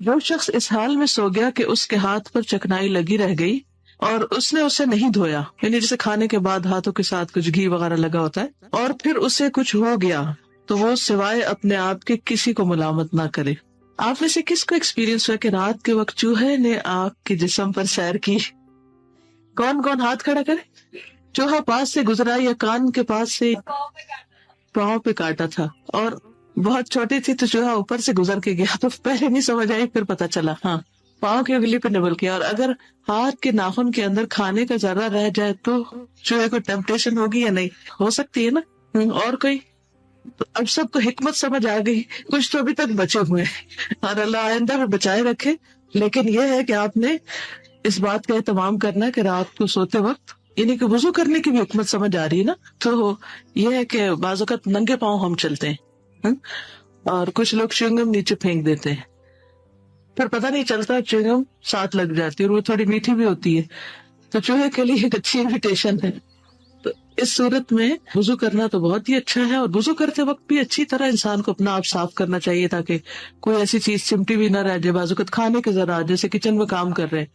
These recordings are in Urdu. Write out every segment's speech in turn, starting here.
جو شخص اس حال میں سو گیا کہ اس کے ہاتھ پر چکنائی لگی رہ گئی اور اس نے اسے نہیں دھویا، یعنی جیسے کھانے کے بعد ہاتھوں کے ساتھ کچھ گھی وغیرہ لگا ہوتا ہے، اور پھر اسے کچھ ہو گیا تو وہ سوائے اپنے آپ کے کسی کو ملامت نہ کرے۔ آپ میں سے کس کو ایکسپیرینس ہوا کہ رات کے وقت چوہے نے آپ کے جسم پر سیر کی؟ کون کون ہاتھ کھڑا کرے؟ چوہا پاس سے گزرا یا کان کے پاس سے؟ پاؤں پہ کاٹا تھا اور بہت چھوٹی تھی تو چوہا اوپر سے گزر کے گیا تو پہلے نہیں سمجھ آئی، پھر پتا چلا ہاں پاؤں کی انگلی پہ نبل کیا۔ اور اگر ہاتھ کے ناخن کے اندر کھانے کا ذرہ رہ جائے تو چوہے کو ٹیمپٹیشن ہوگی یا نہیں؟ ہو سکتی ہے نا۔ اور کوئی؟ اب سب کو حکمت سمجھ آ گئی، کچھ تو ابھی تک بچے ہوئے ہیں اور اللہ آئندہ میں بچائے رکھے، لیکن یہ ہے کہ آپ نے اس بات کا اہتمام کرنا کہ رات کو سوتے وقت یعنی کہ وضو کرنے کی بھی حکمت سمجھ آ رہی ہے نا۔ تو یہ ہے کہ بعض اوقات ننگے پاؤں ہم چلتے ہیں اور کچھ لوگ چنگم نیچے پھینک دیتے ہیں، پھر پتہ نہیں چلتا چنگم ساتھ لگ جاتی ہے اور وہ تھوڑی میٹھی بھی ہوتی ہے، تو چوہے کے لیے ایک اچھی انویٹیشن ہے۔ تو اس صورت میں وضو کرنا تو بہت ہی اچھا ہے، اور وضو کرتے وقت بھی اچھی طرح انسان کو اپنا آپ صاف کرنا چاہیے تاکہ کوئی ایسی چیز چمٹی بھی نہ رہ جائے۔ بعض اوقات کھانے کے ذرا جیسے کچن میں کام کر رہے ہیں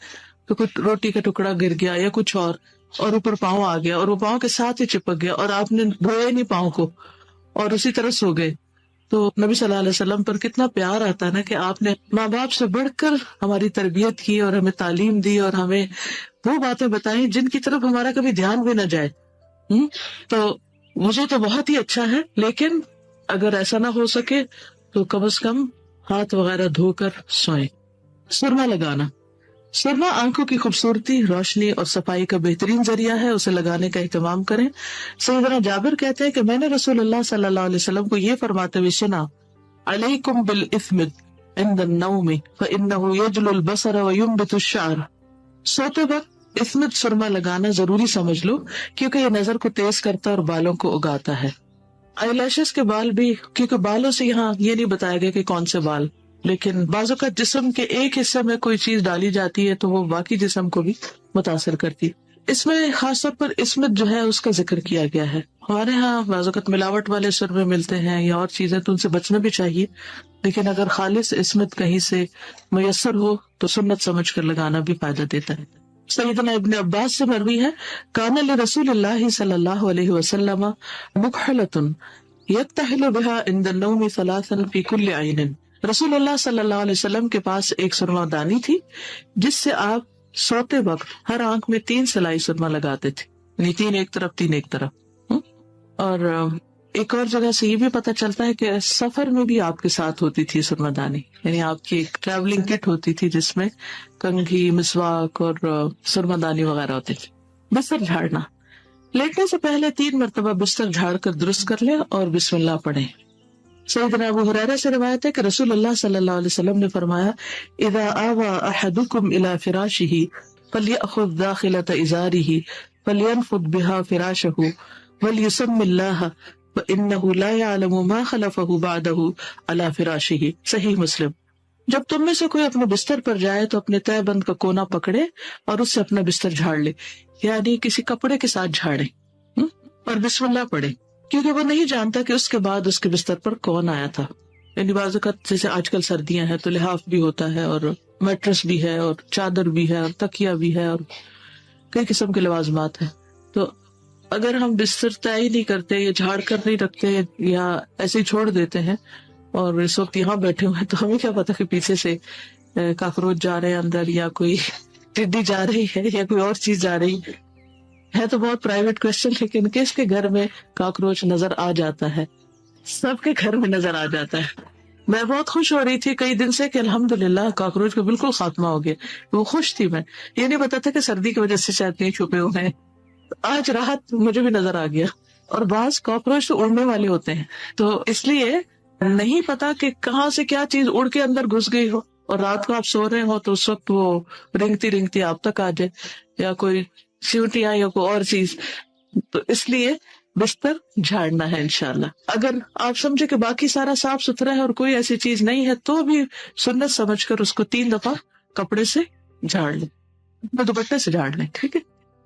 تو کچھ روٹی کا ٹکڑا گر گیا یا کچھ اور اوپر پاؤں آ گیا اور وہ پاؤں کے ساتھ ہی چپک گیا اور آپ نے دھویا نہیں پاؤں کو اور اسی طرح سو گئے، تو نبی صلی اللہ علیہ وسلم پر کتنا پیار آتا ہے نا کہ آپ نے ماں باپ سے بڑھ کر ہماری تربیت کی اور ہمیں تعلیم دی اور ہمیں وہ باتیں بتائیں جن کی طرف ہمارا کبھی دھیان بھی نہ جائے۔ تو وضو تو بہت ہی اچھا ہے، لیکن اگر ایسا نہ ہو سکے تو کم از کم ہاتھ وغیرہ دھو کر سوئیں۔ سرما لگانا، سرما آنکھوں کی خوبصورتی، روشنی اور صفائی کا بہترین ذریعہ ہے، اسے لگانے کا اہتمام کریں۔ سیدنا جابر کہتے ہیں کہ میں نے رسول اللہ صلی اللہ علیہ وسلم کو یہ فرماتے ہوئے سنا، علیکم بالاسمد عند النوم فانہ یجل البصر وینبت الشعر۔ سوتے وقت اسمد سرما لگانا ضروری سمجھ لو کیونکہ یہ نظر کو تیز کرتا ہے اور بالوں کو اگاتا ہے۔ آئی لیشز کے بال بھی، کیونکہ بالوں سے یہاں یہ نہیں بتایا گیا کہ کون سے بال، لیکن بعض اوقات جسم کے ایک حصے میں کوئی چیز ڈالی جاتی ہے تو وہ باقی جسم کو بھی متاثر کرتی ہے۔ اس میں خاص طور پر اسمت جو ہے اس کا ذکر کیا گیا ہے۔ ہمارے ہاں بعض اوقات ملاوٹ والے سرمے ملتے ہیں یا اور چیزیں، تو ان سے بچنا بھی چاہیے، لیکن اگر خالص اسمت کہیں سے میسر ہو تو سنت سمجھ کر لگانا بھی فائدہ دیتا ہے۔ سیدنا ابن عباس سے مروی ہے، کان لرسول اللہ صلی اللہ علیہ وسلم مکحلۃ یکتحل بها عند النوم ثلاثا فی کل عین۔ رسول اللہ صلی اللہ علیہ وسلم کے پاس ایک سرما دانی تھی جس سے آپ سوتے وقت ہر آنکھ میں 3 سلائی سرما لگاتے تھے، یعنی 3 ایک طرف 3 ایک طرف۔ اور ایک اور جگہ سے یہ بھی پتہ چلتا ہے کہ سفر میں بھی آپ کے ساتھ ہوتی تھی سرما دانی، یعنی آپ کی ایک ٹریولنگ کٹ ہوتی تھی جس میں کنگھی، مسواک اور سرما دانی وغیرہ ہوتی تھی۔ بستر جھاڑنا، لیٹنے سے پہلے 3 مرتبہ بستر جھاڑ کر درست کر لیں اور بسم اللہ پڑھیں۔ سیدنا ابو ہریرہ سے روایت ہے کہ رسول اللہ صلی اللہ علیہ وسلم نے فرمایا، اذا آوى احدكم الى فراشه فليأخذ داخلة ازاره فلينفض بها فراشه وليسم الله فإنه لا يعلم ما خلفه بعده على فراشه۔ صحیح مسلم۔ جب تم میں سے کوئی اپنے بستر پر جائے تو اپنے تہہ بند کا کونا پکڑے اور اس سے اپنا بستر جھاڑ لے، یعنی کسی کپڑے کے ساتھ جھاڑے اور بسم اللہ پڑھے، کیونکہ وہ نہیں جانتا کہ اس کے بعد اس کے بستر پر کون آیا تھا۔ یعنی بعض اوقات جیسے آج کل سردیاں ہیں تو لحاف بھی ہوتا ہے اور میٹرس بھی ہے اور چادر بھی ہے اور تکیہ بھی ہے اور کئی قسم کے لوازمات ہیں، تو اگر ہم بستر طے ہی نہیں کرتے یا جھاڑ کر نہیں رکھتے یا ایسے ہی چھوڑ دیتے ہیں اور اس وقت یہاں بیٹھے ہوئے ہیں تو ہمیں کیا پتا کہ پیچھے سے کاکروچ جا رہے ہیں اندر یا کوئی ٹڈی جا رہی ہے یا کوئی اور چیز جا رہی ہے۔ تو بہت پرائیویٹ کوشچن، لیکن کس کے گھر میں کاکروچ نظر آ جاتا ہے؟ سب کے گھر میں نظر آ جاتا ہے۔ میں بہت خوش ہو رہی تھی کئی دن سے کہ الحمدللہ کاکروچ کا بالکل خاتمہ ہو گیا، وہ خوش تھی۔ میں یہ نہیں پتا تھا کہ سردی کی وجہ سے شاید نہیں چھپے ہوئے ہیں، آج راحت مجھے بھی نظر آ گیا۔ اور بعض کاکروچ تو اڑنے والے ہوتے ہیں، تو اس لیے نہیں پتا کہ کہاں سے کیا چیز اڑ کے اندر گھس گئی ہو، اور رات کو آپ سو رہے ہو تو اس وقت وہ رنگتی رنگتی آپ تک آ جائے، یا کوئی چیونٹیاں یا کوئی اور چیز۔ تو اس لیے بستر جھاڑنا ہے انشاءاللہ۔ اگر آپ سمجھے کہ باقی سارا صاف ستھرا ہے اور کوئی ایسی چیز نہیں ہے تو بھی سنت سمجھ کر اس کو 3 دفعہ کپڑے سے جھاڑ لیں، دوپٹے سے جھاڑ لیں، ٹھیک ہے؟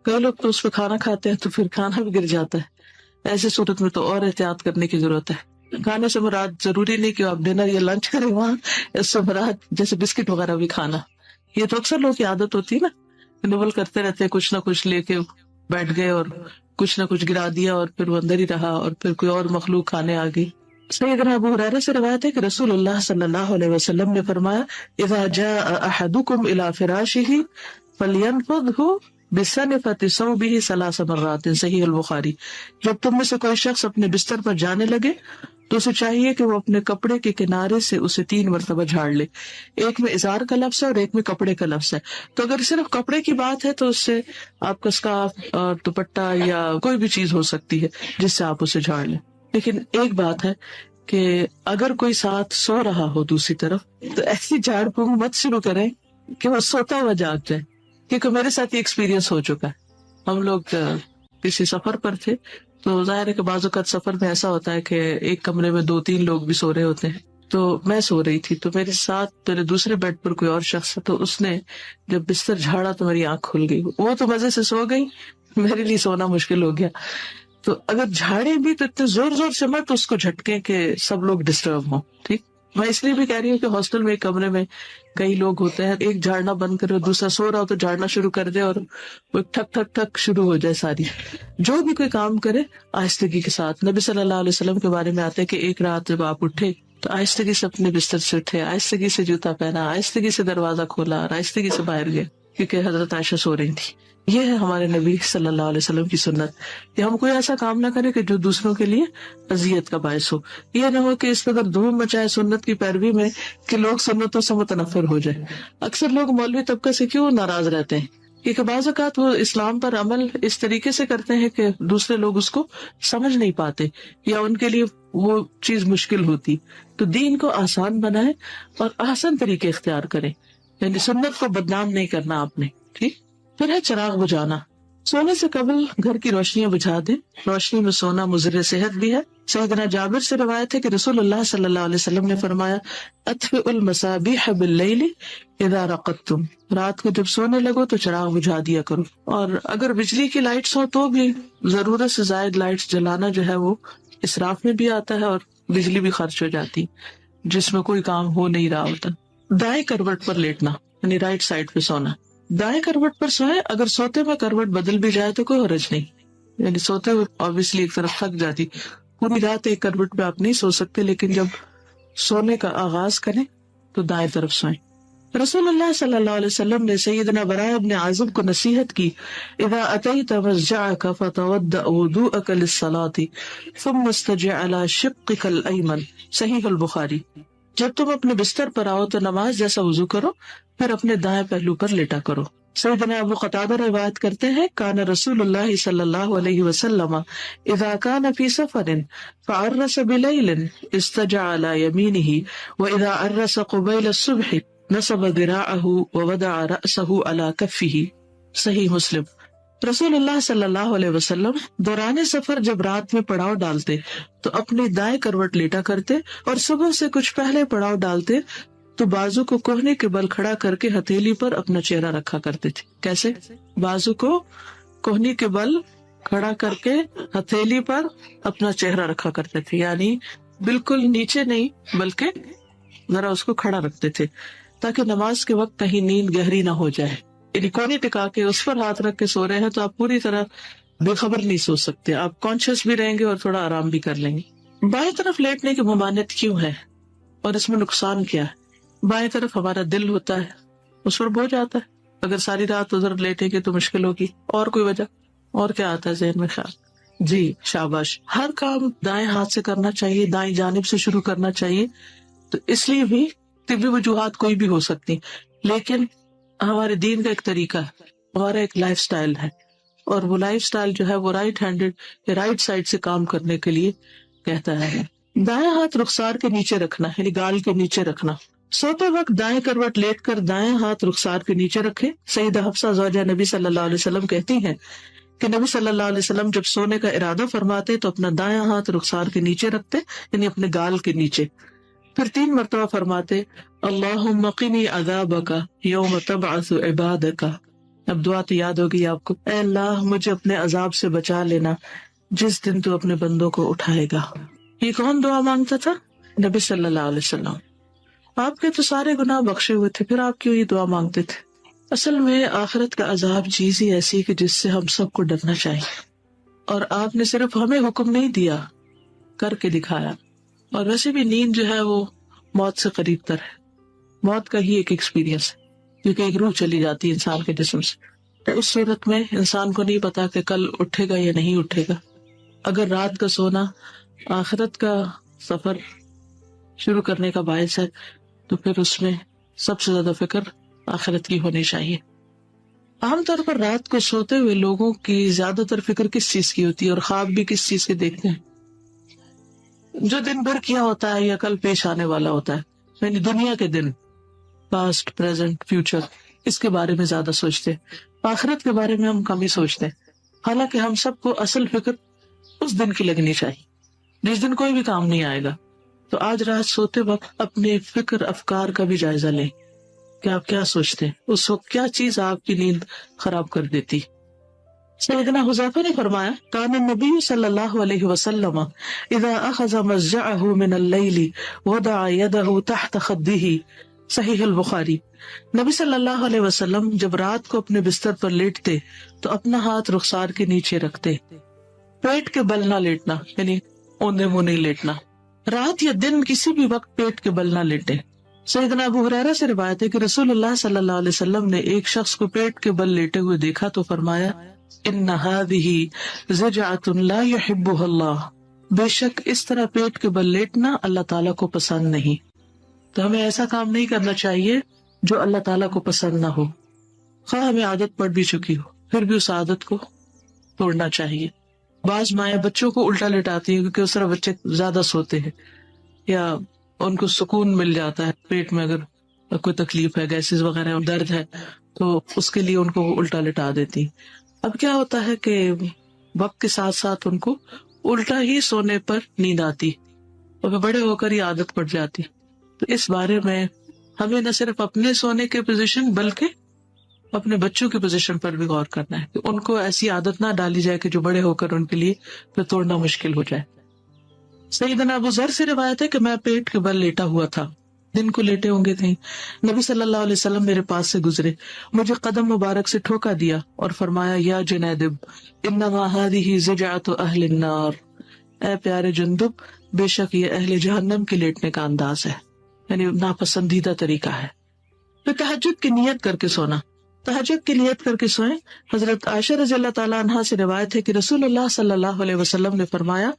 کئی لوگ تو اس پہ کھانا کھاتے ہیں تو پھر کھانا بھی گر جاتا ہے، ایسے صورت میں تو اور احتیاط کرنے کی ضرورت ہے۔ کھانے سے مراد ضروری نہیں کہ آپ ڈنر یا لنچ کریں وہاں، اس سے مراد جیسے بسکٹ وغیرہ بھی کھانا. یہ تو اکثر لوگوں کی عادت ہوتی ہے نا، نبل کرتے رہتے کچھ نہ کچھ لے کے بیٹھ گئے اور کچھ نہ کچھ گرا دیا اور پھر وہ اندر ہی رہا اور پھر کوئی اور مخلوق کھانے آ گئی. سیدنا ابو ہریرہ سے روایت ہے کہ رسول اللہ صلی اللہ علیہ وسلم نے فرمایا اذا جاء احدکم الى فراشہ فلینفضہ بسنفۃ ثوبہ ثلاث مرات، صحیح البخاری. جب تم میں سے کوئی شخص اپنے بستر پر جانے لگے تو اسے چاہیے کہ وہ اپنے کپڑے کے کنارے سے اسے 3 مرتبہ جھاڑ لے. ایک میں ازار کا لفظ ہے اور ایک میں کپڑے کا لفظ ہے. تو اگر صرف کپڑے کی بات ہے تو اس سے آپ کا اسکارف اور دوپٹہ یا کوئی بھی چیز ہو سکتی ہے جس سے آپ اسے جھاڑ لیں. لیکن ایک بات ہے کہ اگر کوئی ساتھ سو رہا ہو دوسری طرف تو ایسی جھاڑ پھونک مت شروع کریں کہ وہ سوتا ہوا جاگ جائے، کیونکہ میرے ساتھ یہ ایکسپیرینس ہو چکا ہے. ہم لوگ کسی سفر پر تھے تو ظاہر ہے کہ بعض اوقات سفر میں ایسا ہوتا ہے کہ ایک کمرے میں 2-3 لوگ بھی سو رہے ہوتے ہیں. تو میں سو رہی تھی تو میرے ساتھ میرے دوسرے بیڈ پر کوئی اور شخص ہے، تو اس نے جب بستر جھاڑا تو میری آنکھ کھل گئی. وہ تو مزے سے سو گئی، میرے لیے سونا مشکل ہو گیا. تو اگر جھاڑے بھی تو اتنے زور زور سے مت اس کو جھٹکے کہ سب لوگ ڈسٹرب ہوں. ٹھیک، میں اس لیے بھی کہہ رہی ہوں کہ ہاسٹل میں ایک کمرے میں کئی لوگ ہوتے ہیں، ایک جھاڑنا بند کرے دوسرا سو رہا ہو تو جھاڑنا شروع کر دے اور وہ ٹھک ٹھک ٹھک شروع ہو جائے ساری. جو بھی کوئی کام کرے آہستگی کے ساتھ. نبی صلی اللہ علیہ وسلم کے بارے میں آتے کہ ایک رات جب آپ اٹھے تو آہستگی سے اپنے بستر سے اٹھے، آہستگی سے جوتا پہنا، آہستگی سے دروازہ کھولا اور آہستگی سے باہر گئے، کیونکہ حضرت عائشہ سو رہی تھی. یہ ہے ہمارے نبی صلی اللہ علیہ وسلم کی سنت کہ ہم کوئی ایسا کام نہ کریں کہ جو دوسروں کے لیے اذیت کا باعث ہو. یہ نہ ہو کہ اس قدر دھوم مچائے سنت کی پیروی میں کہ لوگ سنتوں سے متنفر ہو جائے. اکثر لوگ مولوی طبقے سے کیوں ناراض رہتے ہیں؟ کیونکہ بعض اوقات وہ اسلام پر عمل اس طریقے سے کرتے ہیں کہ دوسرے لوگ اس کو سمجھ نہیں پاتے یا ان کے لیے وہ چیز مشکل ہوتی. تو دین کو آسان بنائے اور آسان طریقے اختیار کریں، یعنی سنت کو بدنام نہیں کرنا آپ نے. ٹھیک. پھر ہے چراغ بجھانا. سونے سے قبل گھر کی روشنیاں بجھا دیں. روشنی میں سونا مضر صحت بھی ہے. سیدنا جابر سے روایت ہے کہ رسول اللہ صلی اللہ علیہ وسلم نے فرمایا اطفئوا المصابیح باللیل اذا رقدتم، رات کو جب سونے لگو تو چراغ بجھا دیا کرو. اور اگر بجلی کی لائٹس ہو تو بھی ضرورت سے زائد لائٹس جلانا جو ہے وہ اسراف میں بھی آتا ہے اور بجلی بھی خرچ ہو جاتی جس میں کوئی کام ہو نہیں رہا ہوتا. دائیں کروٹ پر لیٹنا یعنی رائٹ سائڈ پہ سونا. دائیں کروٹ پر سوئے، اگر سوتے میں کروٹ بدل بھی جائے تو کوئی حرج نہیں. یعنی سوتے ہوئے obviously ایک طرف تھک جاتی، پوری رات ایک کروٹ پہ آپ نہیں سو سکتے، لیکن جب سونے کا آغاز کریں تو دائیں طرف سوئیں. رسول اللہ صلی اللہ علیہ وسلم نے سیدنا براء ابن عازب کو نصیحت کی اذا اتیت مضجعک فتوضأ وضوءک للصلاة ثم استجع على شقک الایمن، صحیح البخاری. جب تم اپنے بستر پر آؤ تو نماز جیسا وضو کرو، پھر اپنے دائیں پہلو پر لیٹا کرو. سیدنا ابو قتادہ روایت کرتے ہیں کان رسول اللہ صلی اللہ علیہ وسلم اذا کان فی سفر فعرس بلیل استجع علی یمینہ واذا عرس قبیل الصبح نصب ذراعہ ووضع رأسہ علی کفہ، صحیح مسلم. رسول اللہ صلی اللہ علیہ وسلم دوران سفر جب رات میں پڑاؤ ڈالتے تو اپنی دائیں کروٹ لیٹا کرتے اور صبح سے کچھ پہلے پڑاؤ ڈالتے تو بازو کو کوہنی کے بل کھڑا کر کے ہتھیلی پر اپنا چہرہ رکھا کرتے تھے. کیسے؟ بازو کو کوہنی کے بل کھڑا کر کے ہتھیلی پر اپنا چہرہ رکھا کرتے تھے، یعنی بالکل نیچے نہیں بلکہ ذرا اس کو کھڑا رکھتے تھے تاکہ نماز کے وقت کہیں نیند گہری نہ ہو جائے. یعنی کونی ٹکا کے اس پر ہاتھ رکھ کے سو رہے ہیں تو آپ پوری طرح بے خبر نہیں سو سکتے، آپ کانشیس بھی رہیں گے اور تھوڑا آرام بھی کر لیں گے. بائیں طرف لیٹنے کی ممانعت کیوں ہے اور اس میں نقصان کیا ہے؟ بائیں طرف ہمارا دل ہوتا ہے، اس پر بوجھ آتا ہے. اگر ساری رات ادھر لیٹیں گے تو مشکل ہوگی. اور کوئی وجہ؟ اور کیا آتا ہے ذہن میں خیال؟ جی شاباش، ہر کام دائیں ہاتھ سے کرنا چاہیے، دائیں جانب سے شروع کرنا چاہیے. تو اس لیے بھی طبی وجوہات کوئی بھی ہو سکتی، لیکن ہمارے دین کا ایک طریقہ ہے، ہمارا ایک لائف سٹائل ہے، اور وہ لائف سٹائل جو ہے وہ رائٹ ہینڈڈ یا رائٹ سائڈ سے کام کرنے کے لیے کہتا ہے. دائیں ہاتھ رخسار کے نیچے رکھنا یعنی گال کے نیچے رکھنا. سوتے وقت دائیں کروٹ لیٹ کر دائیں ہاتھ رخسار کے نیچے رکھے. سیدہ حفصہ زوجہ نبی صلی اللہ علیہ وسلم کہتی ہیں کہ نبی صلی اللہ علیہ وسلم جب سونے کا ارادہ فرماتے تو اپنا دائیں ہاتھ رخسار کے نیچے رکھتے یعنی اپنے گال کے نیچے، پھر 3 مرتبہ فرماتے اللہم قنی عذابک یوم تبعث عبادک. اب دعا تو یاد ہوگی آپ کو، اے اللہ مجھے اپنے عذاب سے بچا لینا جس دن تو اپنے بندوں کو اٹھائے گا. یہ کون دعا مانگتا تھا؟ نبی صلی اللہ علیہ وسلم. آپ کے تو سارے گناہ بخشے ہوئے تھے، پھر آپ کیوں یہ دعا مانگتے تھے؟ اصل میں آخرت کا عذاب چیز ہی ایسی کہ جس سے ہم سب کو ڈرنا چاہیے، اور آپ نے صرف ہمیں حکم نہیں دیا، کر کے دکھایا. اور ویسے بھی نیند جو ہے وہ موت سے قریب تر ہے، موت کا ہی ایک ایکسپیرینس ہے، کیونکہ ایک روح چلی جاتی ہے انسان کے جسم سے. تو اس صورت میں انسان کو نہیں پتا کہ کل اٹھے گا یا نہیں اٹھے گا. اگر رات کا سونا آخرت کا سفر شروع کرنے کا باعث ہے تو پھر اس میں سب سے زیادہ فکر آخرت کی ہونی چاہیے. عام طور پر رات کو سوتے ہوئے لوگوں کی زیادہ تر فکر کس چیز کی ہوتی ہے اور خواب بھی کس چیز کے دیکھتے ہیں؟ جو دن بھر کیا ہوتا ہے یا کل پیش آنے والا ہوتا ہے، یعنی دنیا کے دن، پاسٹ، پریزنٹ، فیوچر، اس کے بارے میں زیادہ سوچتے ہیں. آخرت کے بارے میں ہم کم ہی سوچتے ہیں. حالانکہ ہم سب کو اصل فکر اس دن کی لگنی چاہیے جس دن کوئی بھی کام نہیں آئے گا. تو آج رات سوتے وقت اپنے فکر افکار کا بھی جائزہ لیں کہ آپ کیا سوچتے ہیں، اس وقت کیا چیز آپ کی نیند خراب کر دیتی. سیدنا حذیفہ نے فرمایا کان النبی صلی اللہ علیہ وسلم اذا اخذ مضجعه من اللیل وضع یده تحت خده، صحیح البخاری. نبی صلی اللہ علیہ وسلم جب رات کو اپنے بستر پر لیٹتے تو اپنا ہاتھ رخسار کے نیچے رکھتے. پیٹ کے بل نہ لیٹنا، یعنی اوندے منہ نہیں لیٹنا. رات یا دن کسی بھی وقت پیٹ کے بل نہ لیٹے. سیدنا ابو ہریرہ سے روایت ہے کہ رسول اللہ صلی اللہ علیہ وسلم نے ایک شخص کو پیٹ کے بل لیٹے ہوئے دیکھا تو فرمایا ان هذه زجعۃ لا يحبها اللہ، بے شک اس طرح پیٹ کے بل لیٹنا اللہ تعالیٰ کو پسند نہیں. تو ہمیں ایسا کام نہیں کرنا چاہیے جو اللہ تعالیٰ کو پسند نہ ہو، خواہ ہمیں عادت پڑ بھی چکی ہو، پھر بھی اس عادت کو توڑنا چاہیے. بعض مائیں بچوں کو الٹا لٹاتی ہیں کیونکہ اس طرح بچے زیادہ سوتے ہیں یا ان کو سکون مل جاتا ہے. پیٹ میں اگر کوئی تکلیف ہے، گیسز وغیرہ، درد ہے، تو اس کے لیے ان کو وہ الٹا لٹا دیتی. اب کیا ہوتا ہے کہ وقت کے ساتھ ساتھ ان کو الٹا ہی سونے پر نیند آتی اور پھر بڑے ہو کر ہی عادت پڑ جاتی. تو اس بارے میں ہمیں نہ صرف اپنے سونے کے پوزیشن بلکہ اپنے بچوں کی پوزیشن پر بھی غور کرنا ہے کہ ان کو ایسی عادت نہ ڈالی جائے کہ جو بڑے ہو کر ان کے لیے پھر توڑنا مشکل ہو جائے. سیدنا ابو ذر سے روایت ہے کہ میں پیٹ کے بل لیٹا ہوا تھا، دن کو لیٹے ہوں گے کہیں. نبی صلی اللہ علیہ وسلم میرے پاس سے گزرے، مجھے قدم مبارک سے ٹھوکا دیا اور فرمایا یا جنیدب انما هذه زجعۃ اہل النار، اے پیارے جندب، بے شک یہ اہل جہنم کے لیٹنے کا انداز ہے، یعنی ناپسندیدہ طریقہ ہے. پھر تہجد کی نیت کر کے سونا. تہجد کی نیت کر کے سوئیں. حضرت عائشہ رضی اللہ تعالیٰ عنہا سے روایت ہے کہ رسول اللہ صلی اللہ علیہ وسلم نے فرمایا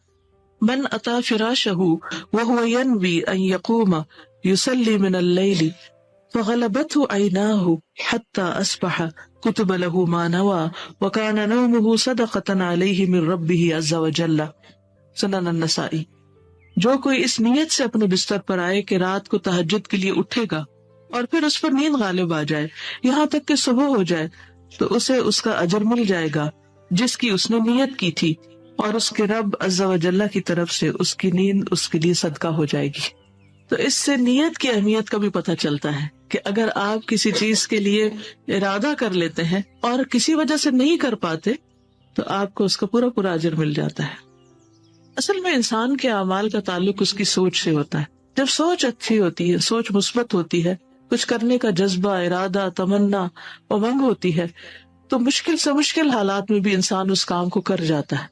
من اتا فراشہ وهو ينوي ان يقوم يصلي من الليل فغلبته عيناه حتى اصبح كتب له ما نوى وكان نومه صدقة عليه من ربه عز وجل. سنن النسائی. جو کوئی اس نیت سے اپنے بستر پر آئے کہ رات کو تہجد کے لیے اٹھے گا اور پھر اس پر نیند غالب آ جائے یہاں تک کہ صبح ہو جائے تو اسے اس کا اجر مل جائے گا جس کی اس نے نیت کی تھی، اور اس کے رب عز و جل کی طرف سے اس کی نیند اس کے لیے صدقہ ہو جائے گی. تو اس سے نیت کی اہمیت کا بھی پتہ چلتا ہے کہ اگر آپ کسی چیز کے لیے ارادہ کر لیتے ہیں اور کسی وجہ سے نہیں کر پاتے تو آپ کو اس کا پورا پورا اجر مل جاتا ہے. اصل میں انسان کے اعمال کا تعلق اس کی سوچ سے ہوتا ہے. جب سوچ اچھی ہوتی ہے، سوچ مثبت ہوتی ہے، کچھ کرنے کا جذبہ، ارادہ، تمنا، امنگ ہوتی ہے تو مشکل سے مشکل حالات میں بھی انسان اس کام کو کر جاتا ہے.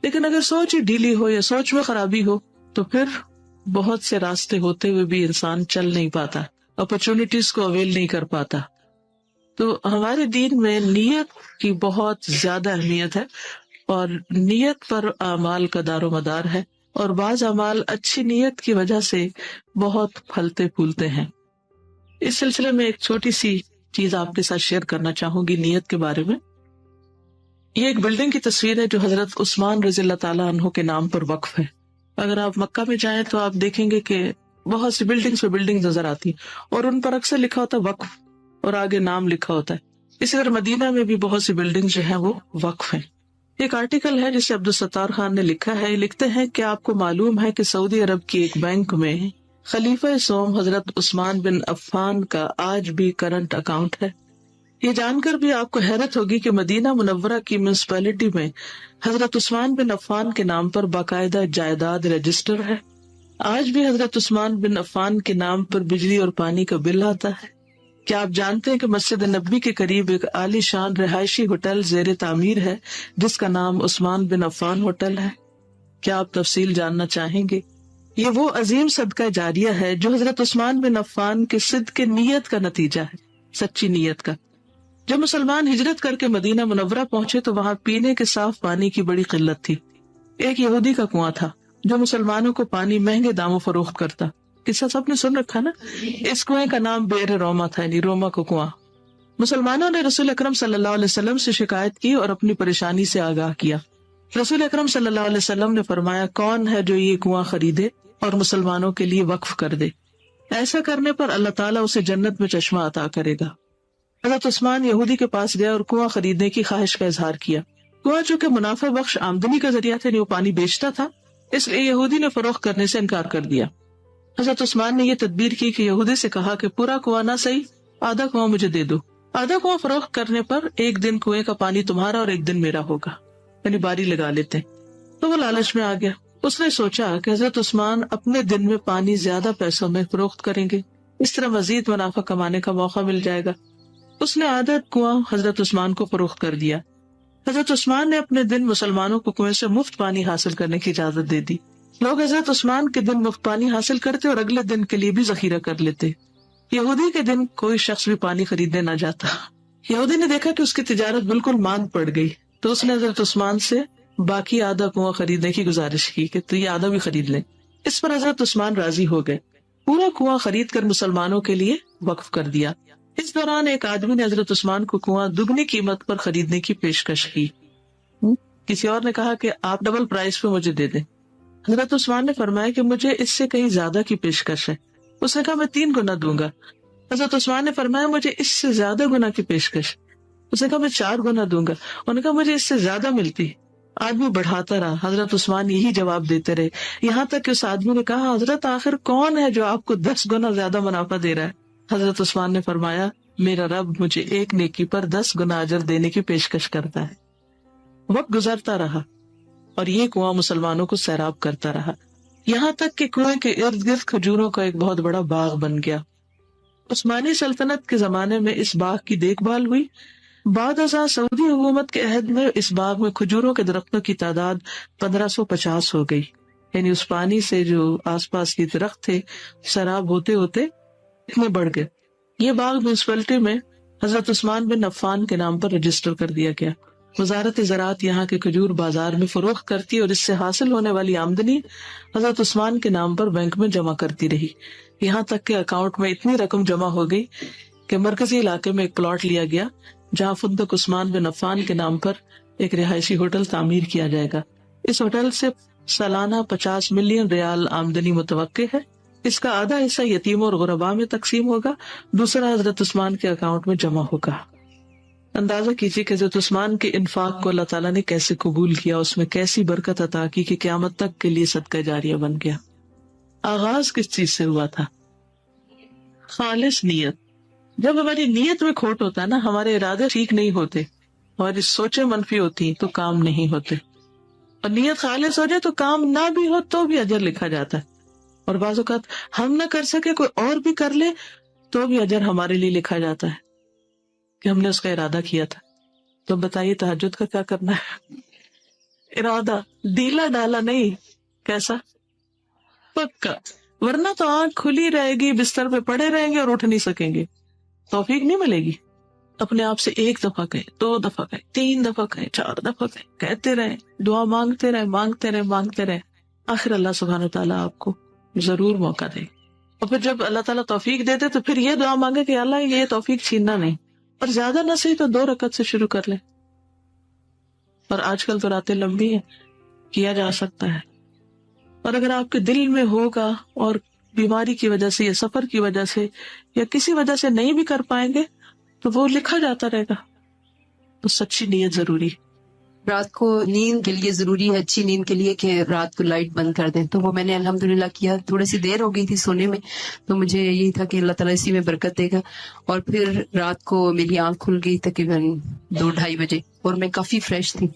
لیکن اگر سوچ ہی ڈھیلی ہو یا سوچ میں خرابی ہو تو پھر بہت سے راستے ہوتے ہوئے بھی انسان چل نہیں پاتا، اپرچونٹیز کو اویل نہیں کر پاتا. تو ہمارے دین میں نیت کی بہت زیادہ اہمیت ہے اور نیت پر اعمال کا دار و مدار ہے، اور بعض اعمال اچھی نیت کی وجہ سے بہت پھلتے پھولتے ہیں. اس سلسلے میں ایک چھوٹی سی چیز آپ کے ساتھ شیئر کرنا چاہوں گی نیت کے بارے میں. یہ ایک بلڈنگ کی تصویر ہے جو حضرت عثمان رضی اللہ تعالیٰ عنہ کے نام پر وقف ہے. اگر آپ مکہ میں جائیں تو آپ دیکھیں گے کہ بہت سی بلڈنگز پہ بلڈنگ نظر آتی ہیں اور ان پر اکثر لکھا ہوتا ہے وقف اور آگے نام لکھا ہوتا ہے. اسی طرح مدینہ میں بھی بہت سی بلڈنگ جو ہیں وہ وقف ہیں. ایک آرٹیکل ہے جسے عبدالستار خان نے لکھا ہے. لکھتے ہیں کہ آپ کو معلوم ہے کہ سعودی عرب کی ایک بینک میں خلیفہ سوم حضرت عثمان بن عفان کا آج بھی کرنٹ اکاؤنٹ ہے. یہ جان کر بھی آپ کو حیرت ہوگی کہ مدینہ منورہ کی میونسپلٹی میں حضرت عثمان بن عفان کے نام پر باقاعدہ جائیداد رجسٹر ہے. آج بھی حضرت عثمان بن عفان کے نام پر بجلی اور پانی کا بل آتا ہے. کیا آپ جانتے ہیں کہ مسجد نبوی کے قریب ایک عالی شان رہائشی ہوٹل زیر تعمیر ہے جس کا نام عثمان بن عفان ہوٹل ہے؟ کیا آپ تفصیل جاننا چاہیں گے؟ یہ وہ عظیم صدقہ جاریہ ہے جو حضرت عثمان بن عفان کے صدق نیت کا نتیجہ ہے، سچی نیت کا. جب مسلمان ہجرت کر کے مدینہ منورہ پہنچے تو وہاں پینے کے صاف پانی کی بڑی قلت تھی. ایک یہودی کا کنواں تھا جو مسلمانوں کو پانی مہنگے داموں فروخت کرتا. قصہ سب نے سن رکھا نا. اس کنویں کا نام بئر روما تھا، یعنی روما کو کنواں. مسلمانوں نے رسول اکرم صلی اللہ علیہ وسلم سے شکایت کی اور اپنی پریشانی سے آگاہ کیا. رسول اکرم صلی اللہ علیہ وسلم نے فرمایا، کون ہے جو یہ کنواں خریدے اور مسلمانوں کے لیے وقف کر دے؟ ایسا کرنے پر اللہ تعالیٰ اسے جنت میں چشمہ عطا کرے گا. حضرت عثمان یہودی کے پاس گیا اور کنواں خریدنے کی خواہش کا اظہار کیا. کنواں چونکہ منافع بخش آمدنی کا ذریعہ تھا، وہ پانی بیچتا تھا، اس لیے یہودی نے فروخت کرنے سے انکار کر دیا. حضرت عثمان نے یہ تدبیر کی کہ یہودی سے کہا کہ پورا کنواں نہ صحیح، آدھا کنواں مجھے دے دو. آدھا کنواں فروخت کرنے پر ایک دن کنویں کا پانی تمہارا اور ایک دن میرا ہوگا، یعنی باری لگا لیتے. تو وہ لالچ میں آ گیا. اس نے سوچا کہ حضرت عثمان اپنے دن میں پانی زیادہ پیسوں میں فروخت کریں گے، اس طرح مزید منافع کمانے کا موقع مل جائے گا. اس نے آدھا کنواں حضرت عثمان کو فروخت کر دیا. حضرت عثمان نے اپنے دن مسلمانوں کو کنویں سے مفت پانی حاصل کرنے کی اجازت دے دی. لوگ حضرت عثمان کے دن مفت پانی حاصل کرتے اور اگلے دن کے لیے بھی ذخیرہ کر لیتے. یہودی کے دن کوئی شخص بھی پانی خریدنے نہ جاتا. یہودی نے دیکھا کہ اس کی تجارت بالکل ماند پڑ گئی تو اس نے حضرت عثمان سے باقی آدھا کنواں خریدنے کی گزارش کی کہ تو یہ آدھا بھی خرید لیں. اس پر حضرت عثمان راضی ہو گئے. پورا کنواں خرید کر مسلمانوں کے لیے وقف کر دیا. اس دوران ایک آدمی نے حضرت عثمان کو کنواں دگنی قیمت پر خریدنے کی پیشکش کی. کسی اور نے کہا کہ آپ ڈبل پرائس پہ مجھے دے دیں. حضرت عثمان نے فرمایا کہ مجھے اس سے کہیں زیادہ کی پیشکش ہے. اس نے کہا میں 3 گنا دوں گا. حضرت عثمان نے فرمایا مجھے اس سے زیادہ گنا کی پیشکش. اس نے کہا میں 4 گنا دوں گا. انہوں نے کہا مجھے اس سے زیادہ ملتی. آدمی بڑھاتا رہا. حضرت عثمان یہی جواب دیتے رہے، یہاں تک کہ اس آدمی نے کہا حضرت آخر کون ہے جو آپ کو 10 گنا زیادہ منافع دے رہا ہے؟ حضرت عثمان نے فرمایا میرا رب مجھے ایک نیکی پر 10 گنا اجر دینے کی پیشکش کرتا ہے. وقت گزرتا رہا اور یہ کنواں مسلمانوں کو سیراب کرتا رہا، یہاں تک کہ کنویں کے ارد گرد کھجوروں کا ایک بہت بڑا باغ بن گیا. عثمانی سلطنت کے زمانے میں اس باغ کی دیکھ بھال ہوئی. بعد ازاں سعودی حکومت کے عہد میں اس باغ میں کھجوروں کے درختوں کی تعداد 1550 ہو گئی. یعنی اس پانی سے جو آس پاس کے درخت تھے سیراب ہوتے ہوتے اتنے بڑھ گئے. یہ باغ میونسپلٹی میں حضرت عثمان بن عفان کے نام پر رجسٹر کر دیا گیا. وزارت زراعت یہاں کے کھجور بازار میں فروخت کرتی اور اس سے حاصل ہونے والی آمدنی حضرت عثمان کے نام پر بینک میں جمع کرتی رہی، یہاں تک کہ اکاؤنٹ میں اتنی رقم جمع ہو گئی کہ مرکزی علاقے میں ایک پلاٹ لیا گیا جہاں فندق عثمان بن عفان کے نام پر ایک رہائشی ہوٹل تعمیر کیا جائے گا. اس ہوٹل سے سالانہ 50 ملین ریال آمدنی متوقع ہے. اس کا آدھا حصہ یتیموں اور غرباء میں تقسیم ہوگا، دوسرا حضرت عثمان کے اکاؤنٹ میں جمع ہوگا. اندازہ کیجیے کہ حضرت عثمان کے انفاق کو اللہ تعالیٰ نے کیسے قبول کیا، اس میں کیسی برکت عطا کی کہ قیامت تک کے لیے صدقہ جاریہ بن گیا. آغاز کس چیز سے ہوا تھا؟ خالص نیت. جب ہماری نیت میں کھوٹ ہوتا ہے نا، ہمارے ارادے ٹھیک نہیں ہوتے، ہماری سوچیں منفی ہوتی تو کام نہیں ہوتے. اور نیت خالص ہو جائے تو کام نہ بھی ہو تو بھی اجر لکھا جاتا ہے. اور بعض اوقات ہم نہ کر سکے کوئی اور بھی کر لے تو بھی اجر ہمارے لیے لکھا جاتا ہے کہ ہم نے اس کا ارادہ کیا تھا. تو بتائیے تہجد کا کیا کرنا ہے؟ ارادہ ڈھیلا ڈالا نہیں، کیسا پکا، ورنہ تو آنکھ کھلی رہے گی، بستر پہ پڑے رہیں گے اور اٹھ نہیں سکیں گے، توفیق نہیں ملے گی. اپنے آپ سے 1 دفعہ کہے، 2 دفعہ کہے، 3 دفعہ کہے، 4 دفعہ کہے، کہتے رہے، دعا مانگتے رہے، مانگتے رہے، مانگتے رہے. آخر اللہ سبحانہ وتعالیٰ آپ کو ضرور موقع دے. اور پھر جب اللہ تعالیٰ توفیق دے دے تو پھر یہ دعا مانگے کہ اللہ یہ توفیق چھیننا نہیں، اور زیادہ نہ صحیح تو 2 رکعت سے شروع کر لیں. اور آج کل تو راتیں لمبی ہیں، کیا جا سکتا ہے. اور اگر آپ کے دل میں ہوگا اور بیماری کی وجہ سے یا سفر کی وجہ سے یا کسی وجہ سے نہیں بھی کر پائیں گے تو وہ لکھا جاتا رہے گا. تو سچی نیت ضروری. رات کو نیند کے لیے ضروری ہے، اچھی نیند کے لیے، کہ رات کو لائٹ بند کر دیں. تو وہ میں نے الحمدللہ کیا. تھوڑی سی دیر ہو گئی تھی سونے میں، تو مجھے یہی تھا کہ اللہ تعالیٰ اسی میں برکت دے گا. اور پھر رات کو میری آنکھ کھل گئی تقریباً 2-2:30 بجے، اور میں کافی فریش تھی.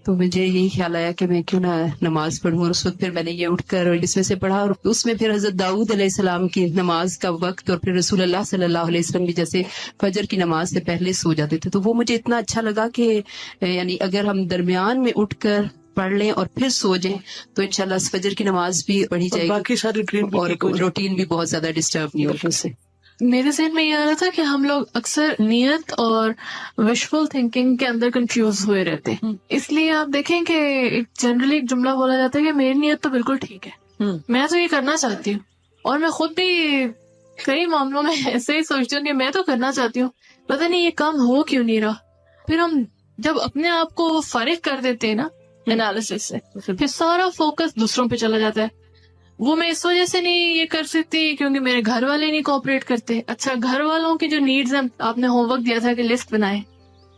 تو مجھے یہی خیال آیا کہ میں کیوں نہ نماز پڑھوں. اور اس وقت پھر میں نے یہ اٹھ کر اس میں سے پڑھا، اور اس میں پھر حضرت داؤد علیہ السلام کی نماز کا وقت، اور پھر رسول اللہ صلی اللہ علیہ وسلم بھی جیسے فجر کی نماز سے پہلے سو جاتے تھے. تو وہ مجھے اتنا اچھا لگا کہ یعنی اگر ہم درمیان میں اٹھ کر پڑھ لیں اور پھر سو جائیں تو انشاءاللہ فجر کی نماز بھی پڑھی جائے گی، باقی ساری ڈریم اور روٹین بھی بہت زیادہ ڈسٹرب نہیں ہوگا اس سے. میرے ذہن میں یہ آ رہا تھا کہ ہم لوگ اکثر نیت اور وشفل تھنکنگ کے اندر کنفیوز ہوئے رہتے ہیں. اس لیے آپ دیکھیں کہ جنرلی ایک جملہ بولا جاتا ہے کہ میری نیت تو بالکل ٹھیک ہے، میں تو یہ کرنا چاہتی ہوں، اور میں خود بھی کئی معاملوں میں ایسے ہی سوچتی ہوں کہ میں تو کرنا چاہتی ہوں، پتہ نہیں یہ کام ہو کیوں نہیں رہا. پھر ہم جب اپنے آپ کو فارغ کر دیتے ہیں نا انالیسس سے، پھر سارا فوکس دوسروں پہ چلا جاتا ہے. وہ میں اس وجہ سے نہیں یہ کر سکتی کیونکہ میرے گھر والے نہیں کوآپریٹ کرتے. اچھا، گھر والوں کی جو نیڈز ہیں، آپ نے ہوم ورک دیا تھا کہ لسٹ بنائیں،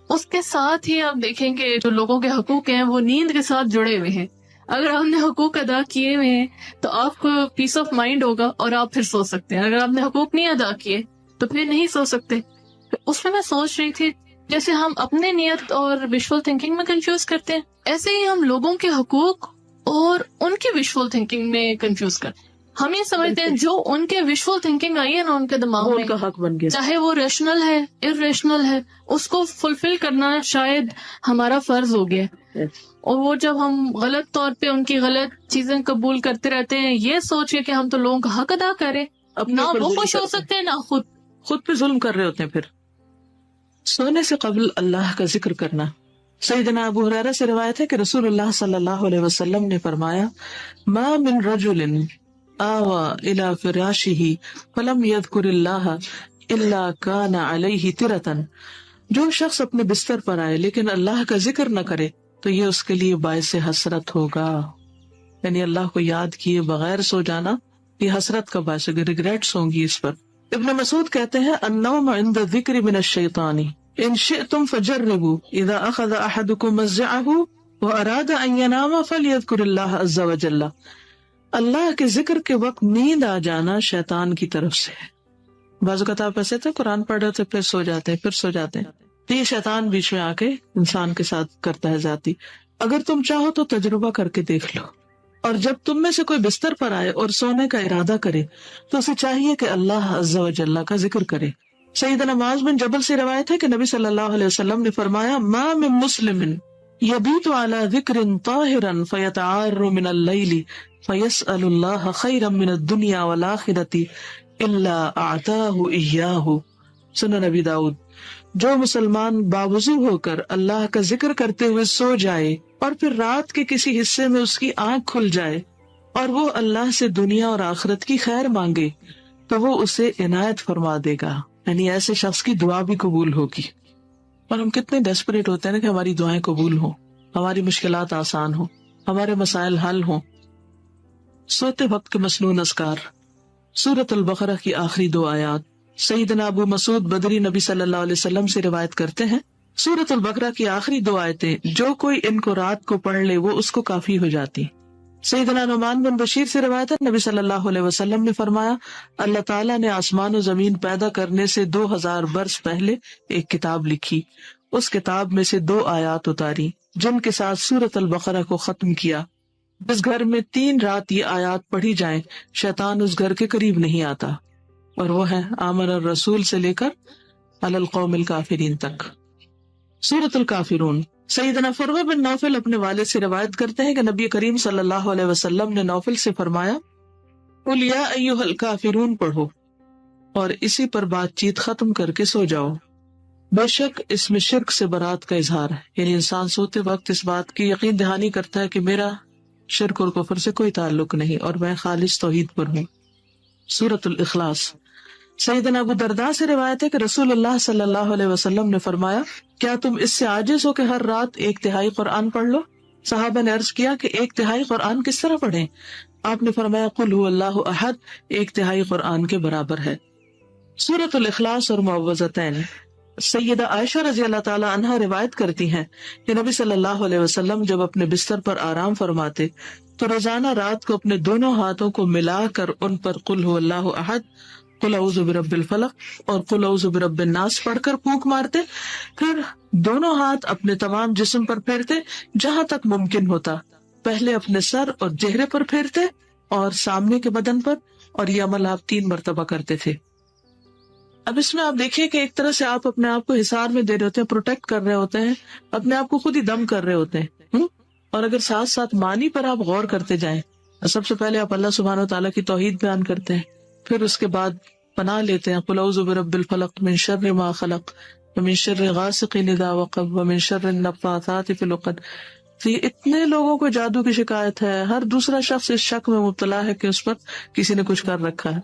اس کے ساتھ ہی آپ دیکھیں کہ جو لوگوں کے حقوق ہیں وہ نیند کے ساتھ جڑے ہوئے ہیں. اگر آپ نے حقوق ادا کیے ہوئے ہیں تو آپ کو پیس آف مائنڈ ہوگا اور آپ پھر سو سکتے ہیں. اگر آپ نے حقوق نہیں ادا کیے تو پھر نہیں سو سکتے. اس میں سوچ رہی تھی جیسے ہم اپنے نیت اور وشفل تھنکنگ میں کنفیوز کرتے ہیں، ایسے ہی ہم لوگوں کے حقوق اور ان کی وشفل تھنکنگ میں کنفیوز کرتے ہیں. ہم یہ سمجھتے ہیں جو ان کے وشفل تھنکنگ آئی ہے نا ان کے دماغ میں، ان کا حق بن گیا، چاہے وہ ریشنل ہے ارریشنل ہے، اس کو فلفل کرنا شاید ہمارا فرض ہو گیا. اور وہ جب ہم غلط طور پہ ان کی غلط چیزیں قبول کرتے رہتے ہیں، یہ سوچ کے کہ ہم تو لوگوں کا حق ادا کریں، نہ وہ خوش ہو سکتے ہیں نہ خود پہ ظلم کر رہے ہوتے ہیں. پھر سونے سے قبل اللہ کا ذکر کرنا. سیدنا ابو ہریرہ سے روایت ہے کہ رسول اللہ صلی اللہ علیہ وسلم نے فرمایا، ما من رجل آوى الى فراشه فلم يذكر الله الا كان عليه ترة. جو شخص اپنے بستر پر آئے لیکن اللہ کا ذکر نہ کرے تو یہ اس کے لیے باعث حسرت ہوگا. یعنی اللہ کو یاد کیے بغیر سو جانا یہ حسرت کا باعث ہوگا، ریگریٹس ہوں گی اس پر. ابن مسعود کہتے ہیں، النوم عند الذکر من الشیطان ان شئتم فجربوا اذا اخذ احدكم مضجعه واراد ان ينام فليذكر الله عز وجل. اللہ کے ذکر کے وقت نیند آ جانا شیطان کی طرف سے ہے. بعض اوقات آپ ایسے تھے قرآن پڑھ رہے تھے پھر سو جاتے ہیں، پھر سو جاتے ہیں، تو یہ شیطان بیچ میں آ کے انسان کے ساتھ کرتا ہے زیادتی. اگر تم چاہو تو تجربہ کر کے دیکھ لو، اور جب تم میں سے کوئی بستر پر آئے اور سونے کا ارادہ کرے تو اسے چاہیے کہ اللہ عز و جل کا ذکر کرے. سیدنا معاذ بن جبل سے روایت ہے کہ نبی صلی اللہ علیہ وسلم نے فرمایا، ما من مسلم یبیت علی ذکر طاہرا فیتعار من اللیل فیسأل اللہ خیرا من الدنیا والآخرۃ الا اعطاہ ایاہ. سنن نبی داؤد. جو مسلمان باوضو ہو کر اللہ کا ذکر کرتے ہوئے سو جائے اور پھر رات کے کسی حصے میں اس کی آنکھ کھل جائے اور وہ اللہ سے دنیا اور آخرت کی خیر مانگے تو وہ اسے عنایت فرما دے گا. یعنی ایسے شخص کی دعا بھی قبول ہوگی. اور ہم کتنے ڈیسپریٹ ہوتے ہیں نا کہ ہماری دعائیں قبول ہوں، ہماری مشکلات آسان ہوں، ہمارے مسائل حل ہوں. سوتے وقت کے مسنون اذکار. سورۃ البقرہ کی آخری 2 آیات. سیدنا ابو مسعود بدری نبی صلی اللہ علیہ وسلم سے روایت کرتے ہیں، سورۃ البقرہ کی آخری 2 آیتیں جو کوئی ان کو رات کو پڑھ لے وہ اس کو کافی ہو جاتی. سیدنا نعمان بن بشیر سے روایت ہے، نبی صلی اللہ علیہ وسلم نے فرمایا، اللہ تعالیٰ نے آسمان و زمین پیدا کرنے سے 2000 برس پہلے ایک کتاب لکھی. اس کتاب میں سے 2 آیات اتاری جن کے ساتھ سورۃ البقرہ کو ختم کیا. جس گھر میں 3 رات یہ آیات پڑھی جائیں شیطان اس گھر کے قریب نہیں آتا، اور وہ ہے آمن الرسول سے لے کر علی القوم الکافرین تک. سورۃ الکافرون. سیدنا فروہ بن نوفل اپنے والد سے روایت کرتے ہیں کہ نبی کریم صلی اللہ علیہ وسلم نے نوفل سے فرمایا، قل یا ایھا الکافرون پڑھو اور اسی پر بات چیت ختم کر کے سو جاؤ. بے شک اس میں شرک سے برات کا اظہار ہے. یعنی انسان سوتے وقت اس بات کی یقین دہانی کرتا ہے کہ میرا شرک اور کفر سے کوئی تعلق نہیں اور میں خالص توحید پر ہوں. سورۃ الاخلاص. سیدنا ابو درداء سے روایت ہے کہ رسول اللہ صلی اللہ علیہ وسلم نے فرمایا، کیا تم اس سے عاجز ہو کہ ہر رات 1/3 قرآن پڑھ لو؟ صحابہ نے عرض کیا کہ 1/3 قرآن کس طرح پڑھیں؟ آپ نے فرمایا، قل هو اللہ احد 1/3 قرآن کے برابر ہے. سورۃ الاخلاص اور معوذتین. سیدہ عائشہ رضی اللہ تعالی عنہا روایت کرتی ہیں کہ نبی صلی اللہ علیہ وسلم جب اپنے بستر پر آرام فرماتے تو روزانہ رات کو اپنے دونوں ہاتھوں کو ملا کر ان پر قل هو اللہ احد، قل اعوذ برب الفلق اور قل اعوذ برب الناس پڑھ کر پھونک مارتے، پھر دونوں ہاتھ اپنے تمام جسم پر پھیرتے جہاں تک ممکن ہوتا، پہلے اپنے سر اور چہرے پر پھیرتے اور سامنے کے بدن پر، اور یہ عمل آپ 3 مرتبہ کرتے تھے۔ اب اس میں آپ دیکھیے کہ ایک طرح سے آپ اپنے آپ کو حصار میں دے رہے ہوتے ہیں، پروٹیکٹ کر رہے ہوتے ہیں، اپنے آپ کو خود ہی دم کر رہے ہوتے ہیں۔ اور اگر ساتھ ساتھ معنی پر آپ غور کرتے جائیں، سب سے پہلے آپ اللہ سبحانہ و تعالیٰ کی توحید بیان کرتے ہیں، پھر اس کے بعد پناہ لیتے ہیں قل اعوذ برب الفلق من شر ما خلق ومن شر غاسق اذا وقب ومن شر النفاثات فی العقد۔ تو یہ اتنے لوگوں کو جادو کی شکایت ہے، ہر دوسرا شخص اس شک میں مبتلا ہے کہ اس پر کسی نے کچھ کر رکھا ہے۔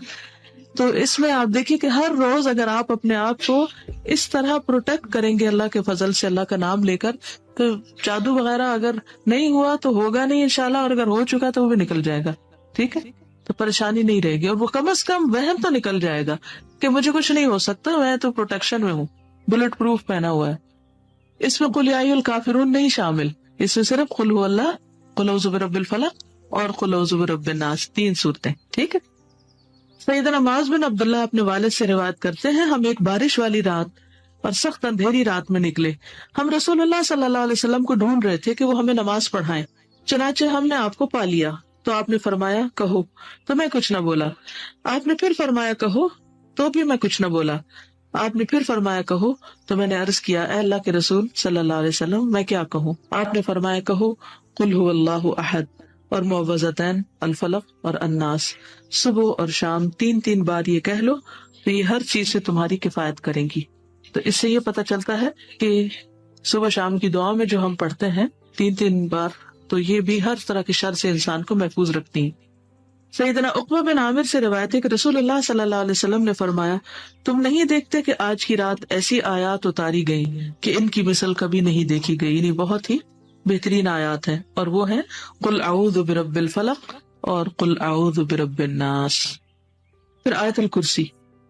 تو اس میں آپ دیکھیے کہ ہر روز اگر آپ اپنے آپ کو اس طرح پروٹیکٹ کریں گے اللہ کے فضل سے، اللہ کا نام لے کر، تو جادو وغیرہ اگر نہیں ہوا تو ہوگا نہیں انشاءاللہ، اور اگر ہو چکا تو وہ بھی نکل جائے گا، ٹھیک ہے، تو پریشانی نہیں رہے گی، اور وہ کم از کم وہم تو نکل جائے گا کہ مجھے کچھ نہیں ہو سکتا، میں تو پروٹیکشن میں ہوں، بلٹ پروف پہنا ہوا ہے۔ اس میں قل یا ایھا الکافرون نہیں شامل، اس میں صرف قل هو اللہ، قل اعوذ برب الفلق اور قل اعوذ برب الناس، 3 صورتیں، ٹھیک ہے۔ سیدنا معاذ بن عبداللہ اپنے والد سے روایت کرتے ہیں، ہم ایک بارش والی رات اور سخت اندھیری رات میں نکلے، ہم رسول اللہ صلی اللہ علیہ وسلم کو ڈھونڈ رہے تھے کہ وہ ہمیں نماز پڑھائیں، چنانچہ ہم نے آپ کو پا لیا تو آپ نے فرمایا کہو، تو میں کچھ نہ بولا، آپ نے پھر فرمایا کہو تو بھی میں کچھ نہ بولا، آپ نے پھر فرمایا کہو تو میں نے عرض کیا اے اللہ کے رسول صلی اللہ علیہ وسلم میں کیا کہوں؟ آپ نے فرمایا کہو قل هو اللہ احد اور معوذتین الفلق اور الناس، صبح اور شام 3 بار یہ کہہ لو تو یہ ہر چیز سے تمہاری کفایت کریں گی۔ تو اس سے یہ پتہ چلتا ہے کہ صبح شام کی دعا میں جو ہم پڑھتے ہیں 3 بار، تو یہ بھی ہر طرح کے شر سے انسان کو محفوظ رکھتی ہیں۔ سیدنا عقبہ بن عامر سے روایت ہے کہ رسول اللہ صلی اللہ علیہ وسلم نے فرمایا تم نہیں دیکھتے کہ آج کی رات ایسی آیات اتاری گئی کہ ان کی مثل کبھی نہیں دیکھی گئی، یعنی بہت ہی بہترین آیات ہیں، اور وہ ہیں قل اعوذ برب الفلق اور قل اعوذ برب الناس۔ پھر آیت الکرسی،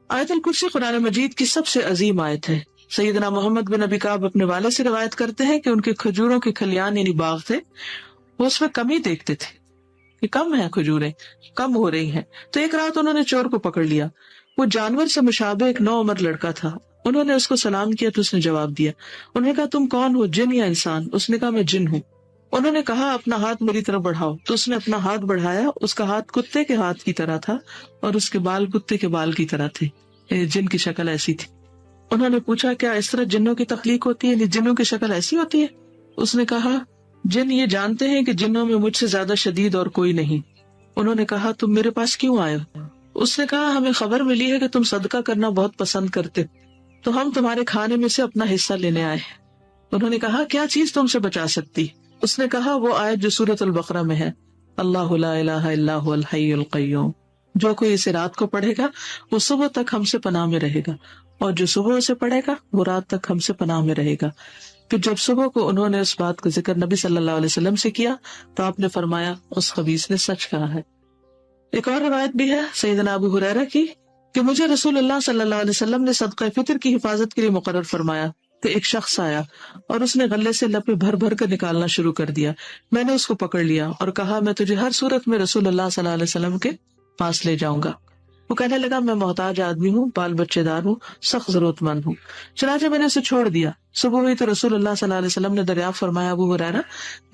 آیت الکرسی قرآن مجید کی سب سے عظیم آیت ہے۔ سیدنا محمد بن ابی کعب اپنے والد سے روایت کرتے ہیں کہ ان کے کھجوروں کے کھلیان یعنی باغ تھے، وہ اس میں کمی دیکھتے تھے کہ کم ہے، کھجوریں کم ہو رہی ہیں، تو ایک رات انہوں نے چور کو پکڑ لیا، وہ جانور سے مشابہ ایک 9 عمر لڑکا تھا، انہوں نے اس کو سلام کیا تو اس نے جواب دیا، انہوں نے کہا تم کون ہو، جن یا انسان؟ اس نے کہا میں جن ہوں۔ انہوں نے کہا اپنا ہاتھ میری طرف بڑھاؤ، تو اس نے اپنا ہاتھ بڑھایا، اس کا ہاتھ کتے کے ہاتھ کی طرح تھا اور اس کے بال کتے کے بال کی طرح تھے، جن کی شکل ایسی تھی۔ انہوں نے پوچھا کیا اس طرح جنوں کی تخلیق ہوتی ہے، یعنی جنوں کی شکل ایسی ہوتی ہے؟ اس نے کہا جن یہ جانتے ہیں کہ جنوں میں مجھ سے زیادہ شدید اور کوئی نہیں۔ انہوں نے کہا تم میرے پاس کیوں آئے ہو؟ اس نے کہا ہمیں خبر ملی ہے کہ تم صدقہ کرنا بہت پسند کرتے، تو ہم تمہارے کھانے میں سے اپنا حصہ لینے آئے۔ انہوں نے کہا کیا چیز تم سے بچا سکتی؟ اس نے کہا وہ آیت جو سورۃ البقرہ میں ہے، اللہ لا الہ الا هو الحی القیوم، جو کوئی اسے رات کو پڑھے گا وہ صبح تک ہم سے پناہ میں رہے گا، اور جو صبح اسے پڑھے گا وہ رات تک ہم سے پناہ میں رہے گا۔ پھر جب صبح کو انہوں نے اس بات کا ذکر نبی صلی اللہ علیہ وسلم سے کیا تو آپ نے فرمایا اس خبیث نے سچ کہا ہے۔ ایک اور روایت بھی ہے سیدنا ابو ہریرہ کی کہ مجھے رسول اللہ صلی اللہ علیہ وسلم نے صدقہ فطر کی حفاظت کے لیے مقرر فرمایا کہ ایک شخص آیا اور اس نے غلے سے لپے بھر بھر کر نکالنا شروع کر دیا، میں نے اس کو پکڑ لیا اور کہا میں تجھے ہر صورت میں رسول اللہ صلی اللہ علیہ وسلم کے پاس لے جاؤں گا۔ وہ کہنے لگا میں محتاج آدمی ہوں، بال بچے دار ہوں، سخت ضرورت مند ہوں، چنانچہ میں نے اسے چھوڑ دیا۔ صبح ہوئی تو رسول اللہ صلی اللہ علیہ وسلم نے دریافت فرمایا ابو ہریرہ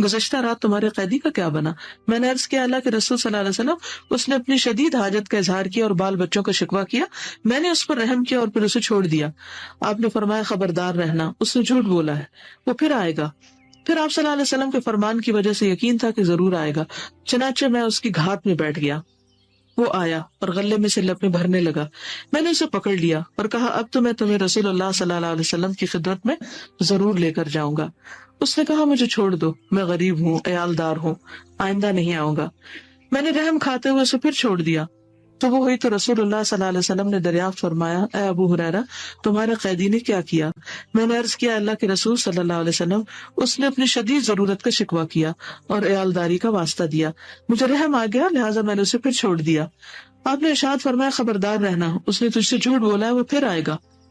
گزشتہ رات تمہارے قیدی کا کیا بنا؟ میں نے عرض کیا اللہ کے رسول صلی اللہ علیہ وسلم اس نے اپنی شدید حاجت کا اظہار کیا اور بال بچوں کا شکوہ کیا، میں نے اس پر رحم کیا اور پھر اسے چھوڑ دیا۔ آپ نے فرمایا خبردار رہنا، اس نے جھوٹ بولا ہے، وہ پھر آئے گا۔ پھر آپ صلی اللہ علیہ وسلم کے فرمان کی وجہ سے یقین تھا کہ ضرور آئے گا، چنانچہ میں اس کی گھات میں بیٹھ گیا۔ وہ آیا اور غلے میں سے لپیں بھرنے لگا، میں نے اسے پکڑ لیا اور کہا اب تو میں تمہیں رسول اللہ صلی اللہ علیہ وسلم کی خدمت میں ضرور لے کر جاؤں گا۔ اس نے کہا مجھے چھوڑ دو، میں غریب ہوں، عیالدار ہوں، آئندہ نہیں آؤں گا۔ میں نے رحم کھاتے ہوئے اسے پھر چھوڑ دیا۔ تو وہ ہوئی تو رسول اللہ صلی اللہ علیہ وسلم نے دریافت فرمایا اے ابو ہریرہ تمہارے قیدی نے کیا کیا؟ میں نے عرض کیا اللہ کے رسول صلی اللہ علیہ وسلم اس نے اپنی شدید ضرورت کا شکوہ کیا اور عیالداری کا واسطہ دیا، مجھے رحم آ گیا لہٰذا میں نے اسے پھر چھوڑ دیا۔ آپ نے ارشاد فرمایا خبردار رہنا، اس نے تجھ سے جھوٹ بولا ہے، وہ پھر آئے گا۔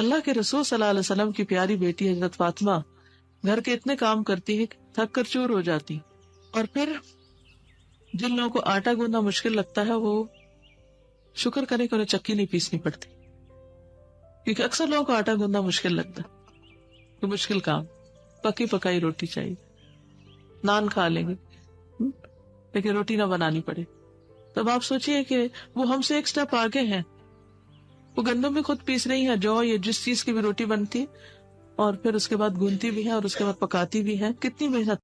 اللہ کے رسول صلی اللہ علیہ وسلم کی پیاری بیٹی حضرت فاطمہ گھر کے اتنے کام کرتی ہے کہ تھک کر چور ہو جاتی، اور پھر جن لوگوں کو آٹا گوندنا مشکل لگتا ہے وہ شکر کرے کہ انہیں چکی نہیں پیسنی پڑتی، کیونکہ اکثر لوگوں کو آٹا گوندنا مشکل لگتا ہے، تو مشکل کام، پکی پکائی روٹی چاہیے، نان کھا لیں گے لیکن روٹی نہ بنانی پڑے۔ تب آپ سوچئے کہ وہ ہم سے ایک سٹیپ آگے ہیں، وہ گندم بھی خود پیس رہی ہیں، جو یہ جس چیز کی بھی روٹی بنتی، اور پھر اس کے بعد گونتی بھی ہے اور اس کے بعد پکاتی بھی ہے، کتنی محنت